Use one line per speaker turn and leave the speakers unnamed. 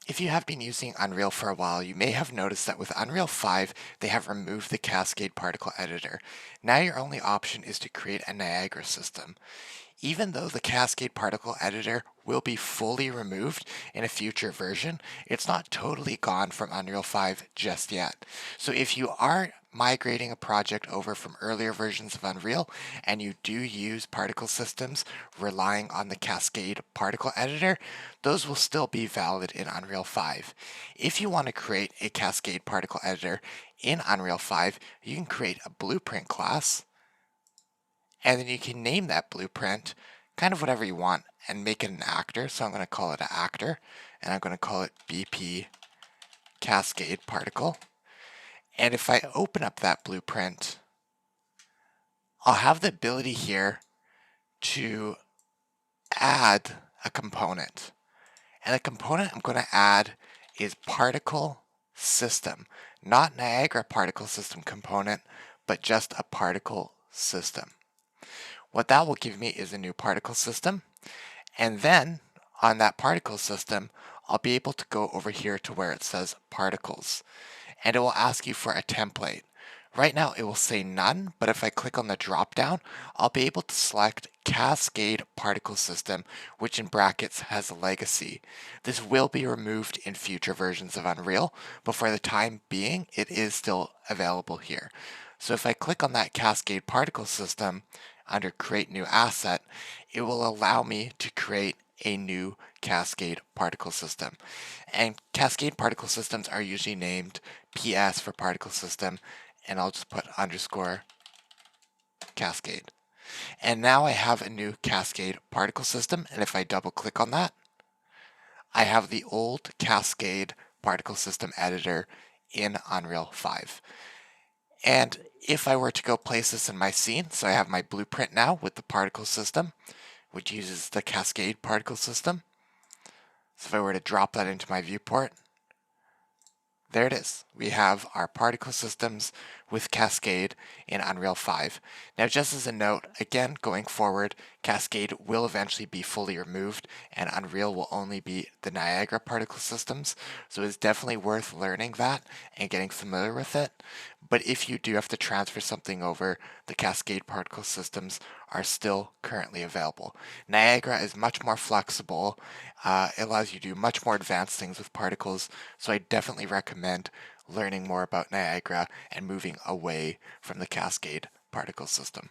If you have been using Unreal for a while, you may have noticed that with Unreal 5, they have removed the Cascade Particle Editor. Now your only option is to create a Niagara system. Even though the Cascade Particle Editor will be fully removed in a future version, it's not totally gone from Unreal 5 just yet. So if you are migrating a project over from earlier versions of Unreal and you do use particle systems relying on the Cascade Particle Editor, those will still be valid in Unreal 5. If you want to create a Cascade Particle Editor in Unreal 5, you can create a blueprint class, and then you can name that blueprint kind of whatever you want and make it an actor. So I'm going to call it an actor, and I'm going to call it BP Cascade Particle. And if I open up that blueprint, I'll have the ability here to add a component. And the component I'm going to add is particle system, not Niagara particle system component, but just a particle system. What that will give me is a new particle system, and then on that particle system, I'll be able to go over here to where it says particles, and it will ask you for a template. Right now it will say none, but if I click on the drop down, I'll be able to select Cascade Particle System, which in brackets has legacy. This will be removed in future versions of Unreal, but for the time being, it is still available here. So if I click on that Cascade Particle System under Create New Asset, it will allow me to create a new Cascade Particle System. And Cascade Particle Systems are usually named PS for Particle System, and I'll just put underscore Cascade. And now I have a new Cascade Particle System, and if I double click on that, I have the old Cascade Particle System editor in Unreal 5. And if I were to go place this in my scene, so I have my blueprint now with the particle system, which uses the Cascade Particle System. So if I were to drop that into my viewport, there it is. We have our particle systems with Cascade in Unreal 5. Now, just as a note, again, going forward, Cascade will eventually be fully removed, and Unreal will only be the Niagara particle systems. So it's definitely worth learning that and getting familiar with it. But if you do have to transfer something over, the Cascade particle systems are still currently available. Niagara is much more flexible. It allows you to do much more advanced things with particles, so I definitely recommend learning more about Niagara and moving away from the Cascade particle system.